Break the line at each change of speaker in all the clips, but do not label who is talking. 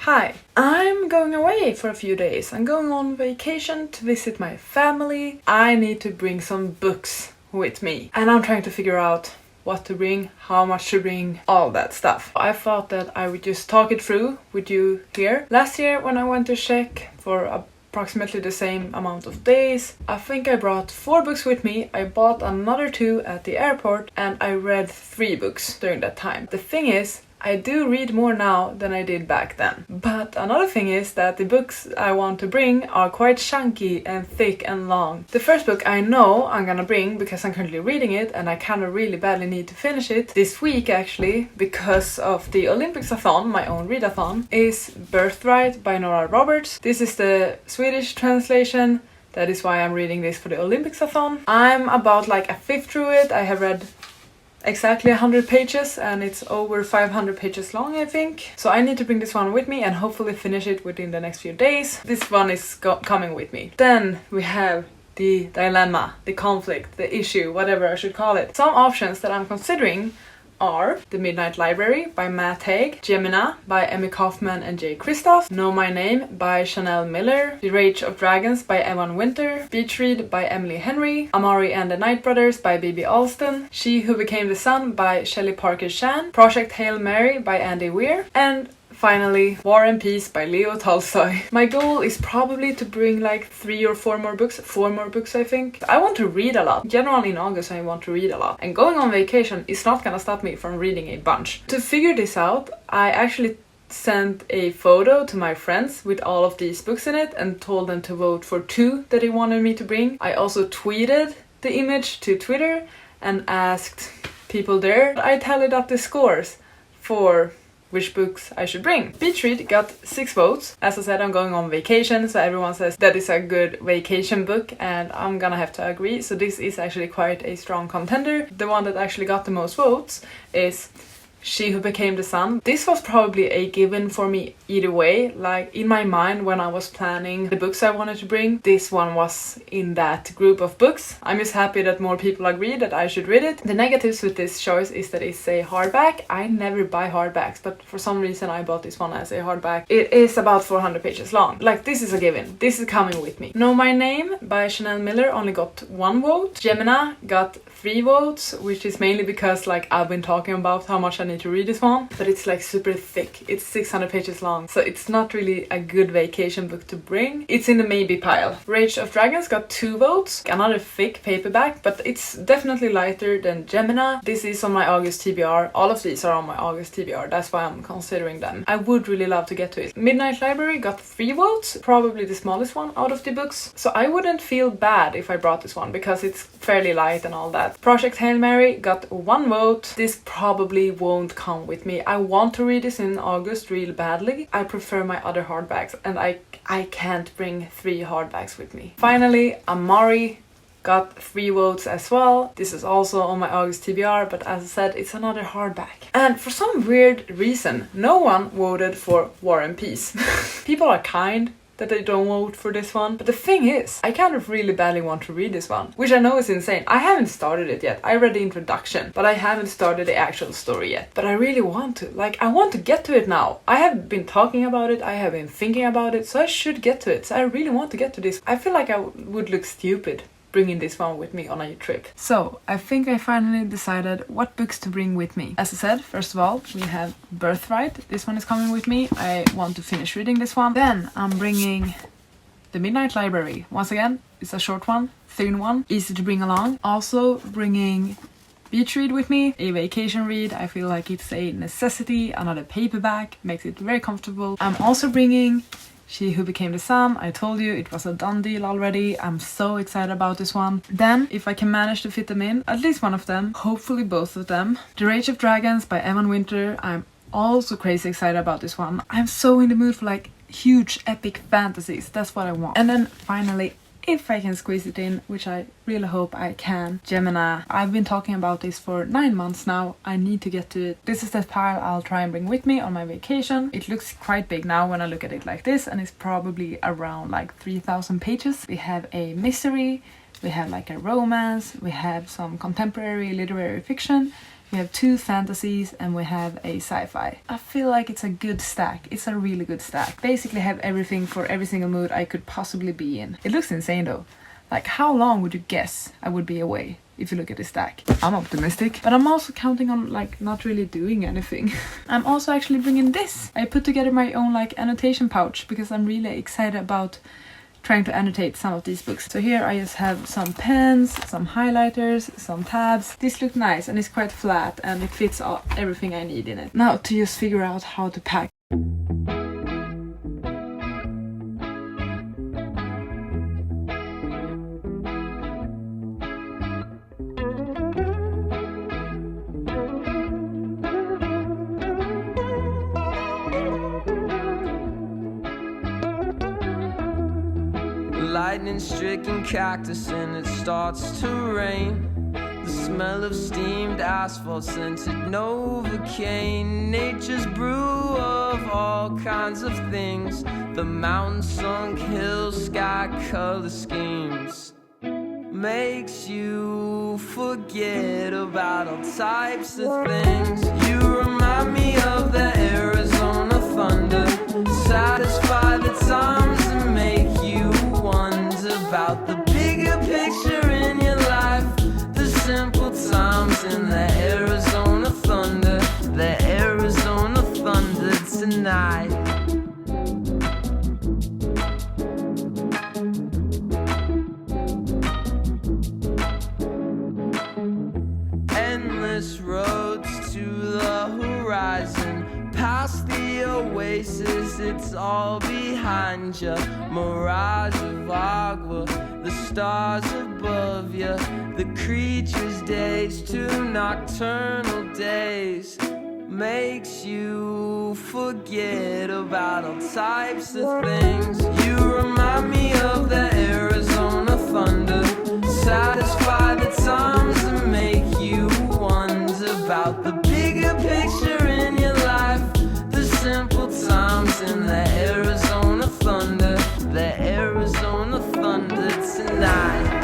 Hi, I'm going away for a few days. I'm going on vacation to visit my family. I need to bring some books with me. And I'm trying to figure out what to bring, how much to bring, all that stuff. I thought that I would just talk it through with you here. Last year when I went to Czech for approximately the same amount of days, I think I brought 4 books with me. I bought another 2 at the airport and I read 3 books during that time. The thing is, I do read more now than I did back then. But another thing is that the books I want to bring are quite chunky and thick and long. The first book I know I'm gonna bring because I'm currently reading it and I kinda really badly need to finish it this week actually because of the Olympics-a-thon, my own readathon, is Birthright by Nora Roberts. This is the Swedish translation. That is why I'm reading this for the Olympics-a-thon. I'm about like a fifth through it. I have read exactly 100 pages and it's over 500 pages long, I think. So I need to bring this one with me and hopefully finish it within the next few days. This one is coming with me. Then we have the dilemma, the conflict, the issue, whatever I should call it. Some options that I'm considering are The Midnight Library by Matt Haig, Gemina by Emmy Kaufman and Jay Kristoff, Know My Name by Chanel Miller, The Rage of Dragons by Evan Winter, Beach Read by Emily Henry, Amari and the Night Brothers by Bibi Alston, She Who Became the Sun by Shelley Parker Chan, Project Hail Mary by Andy Weir, and finally, War and Peace by Leo Tolstoy. My goal is probably to bring like 3 or 4 more books. 4 more books, I think. I want to read a lot. Generally in August I want to read a lot. And going on vacation is not gonna stop me from reading a bunch. To figure this out, I actually sent a photo to my friends with all of these books in it and told them to vote for 2 that they wanted me to bring. I also tweeted the image to Twitter and asked people there. I tallied up the scores for which books I should bring. Beach Read got 6 votes. As I said, I'm going on vacation, so everyone says that is a good vacation book, and I'm gonna have to agree. So this is actually quite a strong contender. The one that actually got the most votes is She Who Became the Sun. This was probably a given for me either way. Like in my mind when I was planning the books I wanted to bring, this one was in that group of books. I'm just happy that more people agree that I should read it. The negatives with this choice is that it's a hardback. I never buy hardbacks, but for some reason I bought this one as a hardback. It is about 400 pages long. Like this is a given. This is coming with me. Know My Name by Chanel Miller only got 1 vote. Gemina got 3 votes, which is mainly because like I've been talking about how much I need to read this one, but it's like super thick. It's 600 pages long, so it's not really a good vacation book to bring. It's in the maybe pile. Rage of Dragons got 2 votes. Another thick paperback, but it's definitely lighter than Gemina. This is on my August TBR. All of these are on my August TBR. That's why I'm considering them. I would really love to get to it. Midnight Library got 3 votes, probably the smallest one out of the books. So I wouldn't feel bad if I brought this one because it's fairly light and all that. Project Hail Mary got 1 vote. This probably won't come with me. I want to read this in August really badly. I prefer my other hardbacks and I can't bring 3 hardbacks with me. Finally, Amari got 3 votes as well. This is also on my August TBR, but as I said, it's another hardback. And for some weird reason, no one voted for War and Peace. People are kind that they don't vote for this one. But the thing is, I kind of really badly want to read this one, which I know is insane. I haven't started it yet. I read the introduction, but I haven't started the actual story yet. But I really want to. Like, I want to get to it now. I have been talking about it, I have been thinking about it, so I should get to it. So I really want to get to this. I feel like I would look stupid bringing this one with me on a trip. So I think I finally decided what books to bring with me. As I said, first of all, we have Birthright. This one is coming with me. I want to finish reading this one. Then I'm bringing The Midnight Library. Once again, it's a short one, thin one, easy to bring along. Also bringing Beach Read with me, a vacation read. I feel like it's a necessity. Another paperback, makes it very comfortable. I'm also bringing She Who Became the Sun. I told you it was a done deal already. I'm so excited about this one. Then, if I can manage to fit them in, at least one of them, hopefully both of them. The Rage of Dragons by Evan Winter. I'm also crazy excited about this one. I'm so in the mood for like huge epic fantasies. That's what I want. And then finally, if I can squeeze it in, which I really hope I can, Gemina. I've been talking about this for 9 months now. I need to get to it. This is the pile I'll try and bring with me on my vacation. It looks quite big now when I look at it like this, and it's probably around like 3,000 pages. We have a mystery, we have like a romance, we have some contemporary literary fiction, We have 2 fantasies and we have a sci-fi. I feel like it's a good stack. It's a really good stack. Basically have everything for every single mood I could possibly be in. It looks insane though. Like, how long would you guess I would be away if you look at this stack? I'm optimistic, but I'm also counting on like not really doing anything. I'm also actually bringing this. I put together my own like annotation pouch because I'm really excited about trying to annotate some of these books. So here I just have some pens, some highlighters, some tabs. This looks nice and it's quite flat and it fits everything I need in it. Now to just figure out how to pack.
Lightning-stricken cactus and it starts to rain. The smell of steamed asphalt scented Novocaine. Nature's brew of all kinds of things. The mountain-sunk hills, sky-color schemes. Makes you forget about all types of things. You remind me of the Arizona thunder. Satisfy the times and make you wonder about the bigger picture in your life. The simple times in the Arizona thunder. The Arizona thunder tonight. Endless roads to the horizon. Past the oasis, it's all behind you. Mirage of agua, the stars above you. The creature's days to nocturnal days. Makes you forget about all types of things. You remind me of the Arizona thunder. Satisfy the times and make you wonder about the bigger picture in your life. The simple times in the Arizona thunder. The Arizona thunder tonight.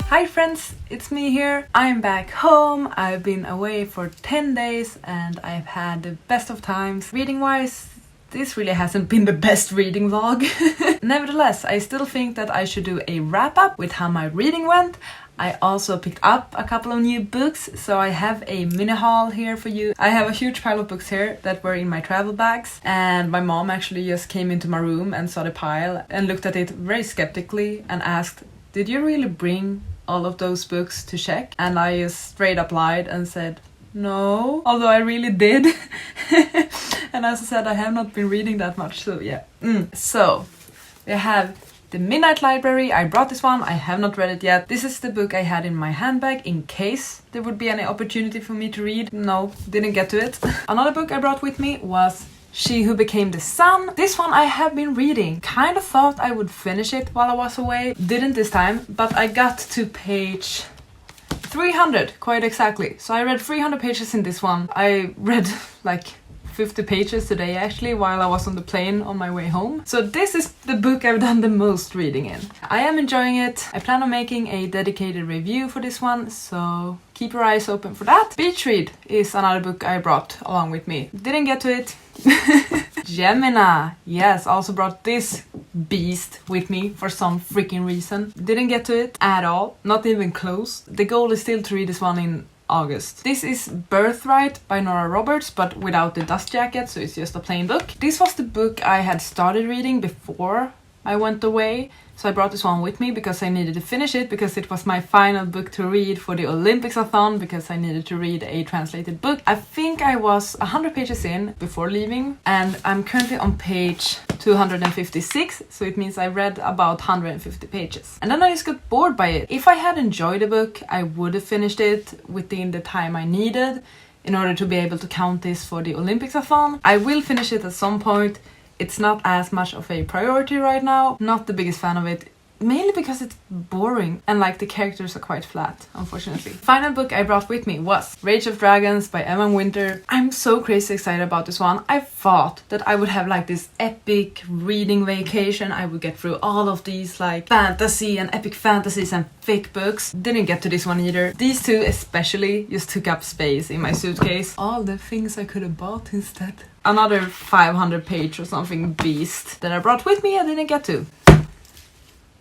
Hi friends, it's me here. I'm back home. I've been away for 10 days and I've had the best of times. Reading wise, this really hasn't been the best reading vlog. Nevertheless, I still think that I should do a wrap up with how my reading went. I also picked up a couple of new books, so I have a mini haul here for you. I have a huge pile of books here that were in my travel bags, and my mom actually just came into my room and saw the pile and looked at it very skeptically and asked, "Did you really bring all of those books to Czech?" And I just straight up lied and said no, although I really did. And as I said, I have not been reading that much, so yeah. So we have The Midnight Library. I brought this one, I have not read it yet. This is the book I had in my handbag in case there would be any opportunity for me to read. No, didn't get to it. Another book I brought with me was She Who Became the Sun. This one I have been reading. Kind of thought I would finish it while I was away. Didn't this time, but I got to page 300, quite exactly. So I read 300 pages in this one. I read like 50 pages today actually while I was on the plane on my way home. So this is the book I've done the most reading in. I am enjoying it. I plan on making a dedicated review for this one, so keep your eyes open for that. Beach Read is another book I brought along with me. Didn't get to it. Gemina, yes, also brought this beast with me for some freaking reason. Didn't get to it at all, not even close. The goal is still to read this one in August. This is Birthright by Nora Roberts, but without the dust jacket, so it's just a plain book. This was the book I had started reading before I went away, so I brought this one with me because I needed to finish it, because it was my final book to read for the Olympics-a-thon, because I needed to read a translated book. I think I was 100 pages in before leaving, and I'm currently on page 256, so it means I read about 150 pages. And then I just got bored by it. If I had enjoyed the book, I would have finished it within the time I needed in order to be able to count this for the Olympics-a-thon. I will finish it at some point. It's not as much of a priority right now. Not the biggest fan of it, mainly because it's boring and like the characters are quite flat, unfortunately. Final book I brought with me was Rage of Dragons by Emma Winter. I'm so crazy excited about this one. I thought that I would have like this epic reading vacation. I would get through all of these like fantasy and epic fantasies and thick books. Didn't get to this one either. These two especially just took up space in my suitcase. All the things I could have bought instead. Another 500 page or something beast that I brought with me I didn't get to.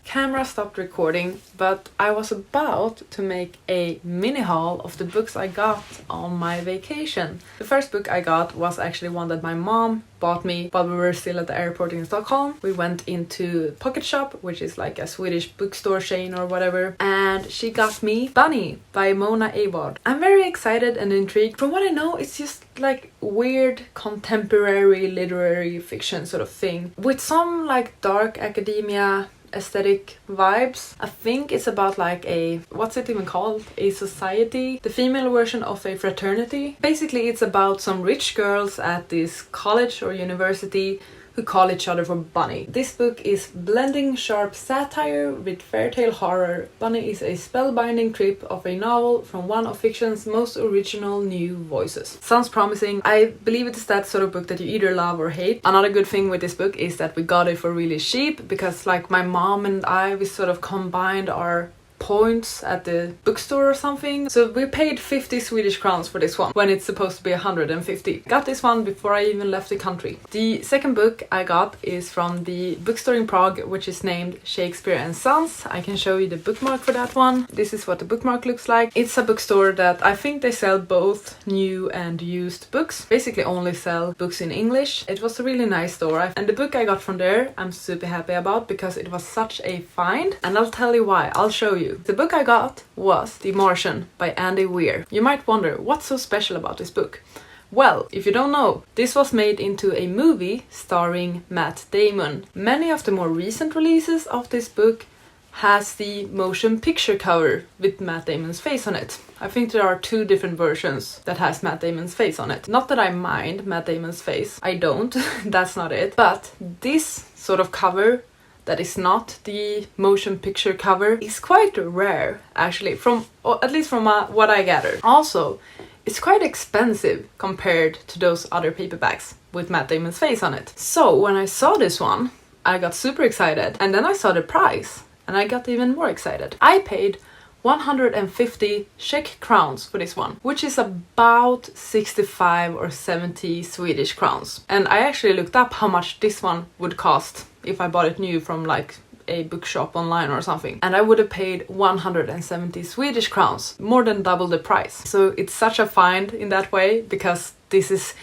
Camera stopped recording, but I was about to make a mini haul of the books I got on my vacation. The first book I got was actually one that my mom bought me while we were still at the airport in Stockholm. We went into Pocket Shop, which is like a Swedish bookstore chain or whatever, and she got me Bunny by Mona Award. I'm very excited and intrigued. From what I know, it's just like weird contemporary literary fiction sort of thing with some like dark academia aesthetic vibes. I think it's about like a, what's it even called? A society? The female version of a fraternity. Basically it's about some rich girls at this college or university who call each other for Bunny. This book is blending sharp satire with fairytale horror. Bunny is a spellbinding trip of a novel from one of fiction's most original new voices. Sounds promising. I believe it's that sort of book that you either love or hate. Another good thing with this book is that we got it for really cheap, because like my mom and I, we sort of combined our points at the bookstore or something. So we paid 50 Swedish crowns for this one when it's supposed to be 150. Got this one before I even left the country. The second book I got is from the bookstore in Prague, which is named Shakespeare and Sons. I can show you the bookmark for that one. This is what the bookmark looks like. It's a bookstore that I think they sell both new and used books. Basically only sell books in English. It was a really nice store, and the book I got from there I'm super happy about because it was such a find, and I'll tell you why. I'll show you. The book I got was The Martian by Andy Weir. You might wonder, what's so special about this book? Well, if you don't know, this was made into a movie starring Matt Damon. Many of the more recent releases of this book has the motion picture cover with Matt Damon's face on it. I think there are 2 different versions that has Matt Damon's face on it. Not that I mind Matt Damon's face, I don't, that's not it. But this sort of cover that is not the motion picture cover is quite rare, actually, from at least from what I gathered. Also, it's quite expensive compared to those other paperbacks with Matt Damon's face on it. So when I saw this one, I got super excited, and then I saw the price and I got even more excited. I paid 150 Czech crowns for this one, which is about 65 or 70 Swedish crowns. And I actually looked up how much this one would cost if I bought it new from like a bookshop online or something, and I would have paid 170 Swedish crowns, more than double the price. So it's such a find in that way, because this is,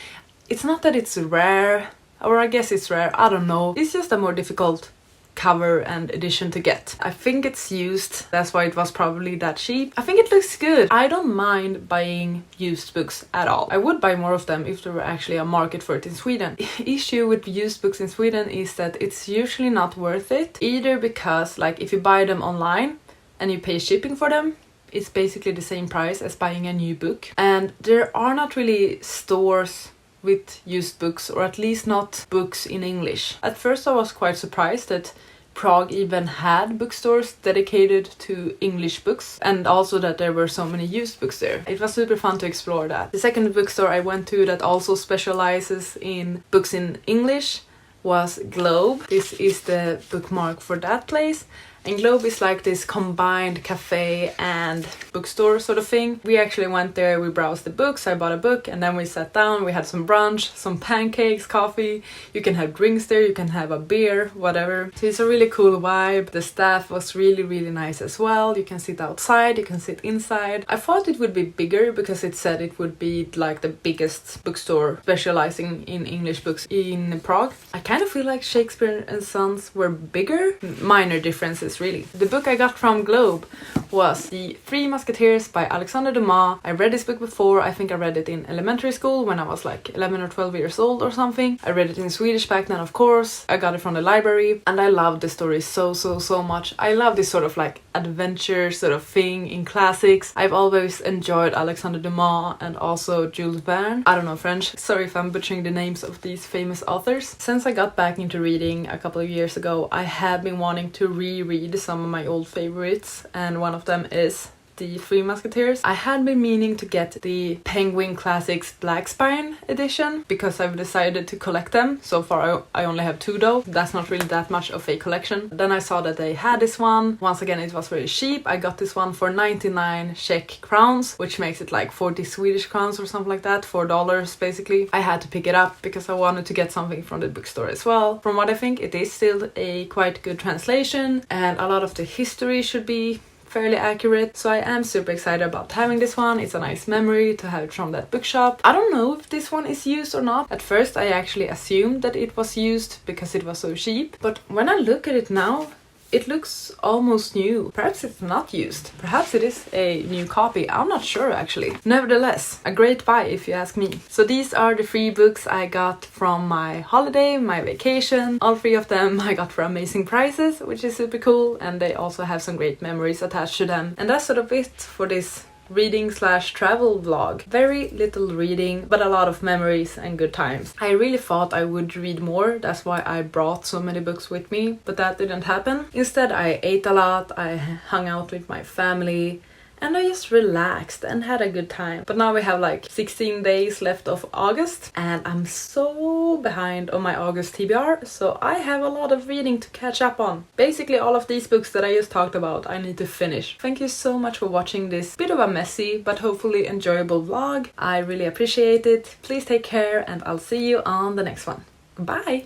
it's not that it's rare, or I guess it's rare, I don't know, it's just a more difficult cover and edition to get. I think it's used, that's why it was probably that cheap. I think it looks good. I don't mind buying used books at all. I would buy more of them if there were actually a market for it in Sweden. Issue with used books in Sweden is that it's usually not worth it, either because like if you buy them online and you pay shipping for them, it's basically the same price as buying a new book, and there are not really stores with used books, or at least not books in English. At first I was quite surprised that Prague even had bookstores dedicated to English books, and also that there were so many used books there. It was super fun to explore that. The second bookstore I went to that also specializes in books in English was Globe. This is the bookmark for that place. And Globe is like this combined cafe and bookstore sort of thing. We actually went there, we browsed the books, I bought a book, and then we sat down, we had some brunch, some pancakes, coffee. You can have drinks there, you can have a beer, whatever. So it's a really cool vibe. The staff was really nice as well. You can sit outside, you can sit inside. I thought it would be bigger because it said it would be like the biggest bookstore specializing in English books in Prague. I kind of feel like Shakespeare and Sons were bigger. Minor differences really. The book I got from Globe was The Three Musketeers by Alexander Dumas. I read this book before. I think I read it in elementary school when I was like 11 or 12 years old or something. I read it in Swedish back then, of course. I got it from the library and I loved the story so much. I love this sort of like adventure sort of thing in classics. I've always enjoyed Alexander Dumas and also Jules Verne. I don't know French. Sorry if I'm butchering the names of these famous authors. Since I got back into reading a couple of years ago, I have been wanting to reread some of my old favorites, and one of them is The Three Musketeers. I had been meaning to get the Penguin Classics Black Spine edition because I've decided to collect them. So far I only have 2 though. That's not really that much of a collection. Then I saw that they had this one. Once again, it was very cheap. I got this one for 99 Czech crowns, which makes it like 40 Swedish crowns or something like that, $4 basically. I had to pick it up because I wanted to get something from the bookstore as well. From what I think, it is still a quite good translation, and a lot of the history should be fairly accurate, so I am super excited about having this one. It's a nice memory to have it from that bookshop. I don't know if this one is used or not. At first I actually assumed that it was used because it was so cheap, but when I look at it now, it looks almost new. Perhaps it's not used. Perhaps it is a new copy. I'm not sure actually. Nevertheless, a great buy if you ask me. So these are the 3 books I got from my holiday, my vacation. All 3 of them I got for amazing prices, which is super cool, and they also have some great memories attached to them. And that's sort of it for this reading/travel vlog. Very little reading, but a lot of memories and good times. I really thought I would read more, that's why I brought so many books with me, but that didn't happen. Instead, I ate a lot, I hung out with my family, and I just relaxed and had a good time. But now we have like 16 days left of August, and I'm so behind on my August TBR, so I have a lot of reading to catch up on. Basically all of these books that I just talked about I need to finish. Thank you so much for watching this bit of a messy but hopefully enjoyable vlog. I really appreciate it. Please take care, and I'll see you on the next one. Bye!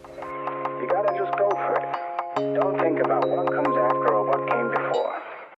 You gotta just go for it. Don't think about what